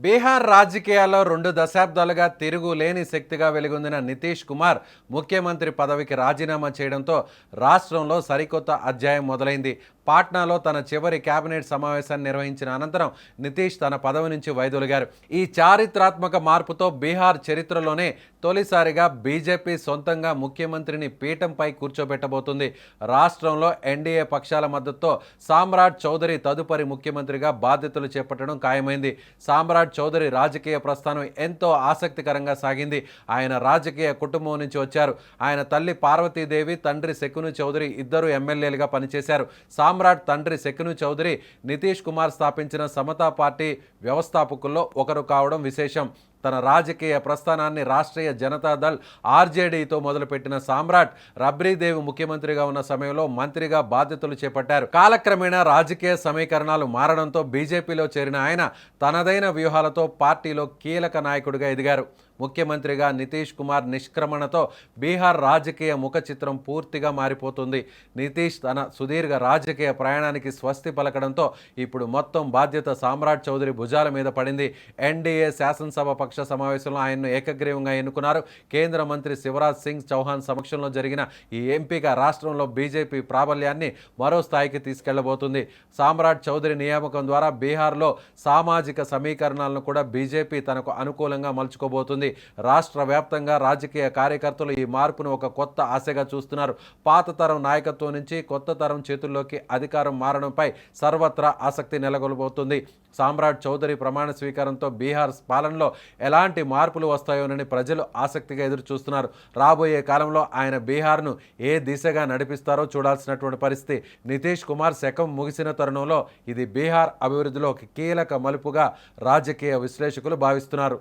బీహార్ రాజకీయాల్లో 2 దశాబ్దాలుగా తిరుగులేని శక్తిగా వెలుగొందిన నితీష్ కుమార్ ముఖ్యమంత్రి పదవికి రాజీనామా చేయడంతో రాష్ట్రంలో సరికొత్త అధ్యాయం మొదలైంది. పాట్నాలో తన చివరి కేబినెట్ సమావేశాన్ని నిర్వహించిన అనంతరం నితీష్ తన పదవి నుంచి వైదొలిగారు. ఈ చారిత్రాత్మక మార్పుతో బీహార్ చరిత్రలోనే తొలిసారిగా బీజేపీ సొంతంగా ముఖ్యమంత్రిని పీఠంపై కూర్చోబెట్టబోతుంది. రాష్ట్రంలో ఎన్డీఏ పక్షాల మద్దతుతో సామ్రాట్ చౌదరి తదుపరి ముఖ్యమంత్రిగా బాధ్యతలు చేపట్టడం ఖాయమైంది. సామ్రాట్ చౌదరి రాజకీయ ప్రస్థానం ఎంతో ఆసక్తికరంగా సాగింది. ఆయన రాజకీయ కుటుంబం నుంచి వచ్చారు. ఆయన తల్లి పార్వతీదేవి, తండ్రి శకును చౌదరి ఇద్దరు ఎమ్మెల్యేలుగా పనిచేశారు. సామ్రాట్ తండ్రి శకును చౌదరి నితీష్ కుమార్ స్థాపించిన సమతా పార్టీ వ్యవస్థాపకుల్లో ఒకరు కావడం విశేషం. తన రాజకీయ ప్రస్థానాన్ని రాష్ట్రీయ జనతాదళ్ ఆర్జేడీతో మొదలుపెట్టిన సామ్రాట్ రబ్రీదేవి ముఖ్యమంత్రిగా ఉన్న సమయంలో మంత్రిగా బాధ్యతలు చేపట్టారు. కాలక్రమేణా రాజకీయ సమీకరణాలు మారడంతో బీజేపీలో చేరిన ఆయన తనదైన వ్యూహాలతో పార్టీలో కీలక నాయకుడిగా ఎదిగారు. ముఖ్యమంత్రిగా నితీష్ కుమార్ నిష్క్రమణతో బీహార్ రాజకీయ ముఖ చిత్రం పూర్తిగా మారిపోతుంది. నితీష్ తన సుదీర్ఘ రాజకీయ ప్రయాణానికి స్వస్తి పలకడంతో ఇప్పుడు మొత్తం బాధ్యత సామ్రాట్ చౌదరి భుజాల మీద పడింది. ఎన్డీఏ శాసనసభ పక్ష సమావేశంలో ఆయన్ను ఏకగ్రీవంగా ఎన్నుకున్నారు. కేంద్ర మంత్రి శివరాజ్ సింగ్ చౌహాన్ సమక్షంలో జరిగిన ఈ ఎంపిక రాష్ట్రంలో బీజేపీ ప్రాబల్యాన్ని మరో స్థాయికి తీసుకెళ్లబోతుంది. సామ్రాట్ చౌదరి నియామకం ద్వారా బీహార్లో సామాజిక సమీకరణాలను కూడా బీజేపీ తనకు అనుకూలంగా మలుచుకోబోతుంది. రాష్ట్ర వ్యాప్తంగా రాజకీయ కార్యకర్తలు ఈ మార్పును ఒక కొత్త ఆశగా చూస్తున్నారు. పాత తరం నాయకత్వం నుంచి కొత్త తరం చేతుల్లోకి అధికారం మారడంపై సర్వత్రా ఆసక్తి నెలకొల్పబోతుంది. సామ్రాట్ చౌదరి ప్రమాణ స్వీకారంతో బీహార్ పాలనలో ఎలాంటి మార్పులు వస్తాయోనని ప్రజలు ఆసక్తిగా ఎదురు చూస్తున్నారు. రాబోయే కాలంలో ఆయన బీహార్ను ఏ దిశగా నడిపిస్తారో చూడాల్సినటువంటి పరిస్థితి. నితీష్ కుమార్ శకం ముగిసిన తరుణంలో ఇది బీహార్ అభివృద్ధిలో ఒక కీలక మలుపుగా రాజకీయ విశ్లేషకులు భావిస్తున్నారు.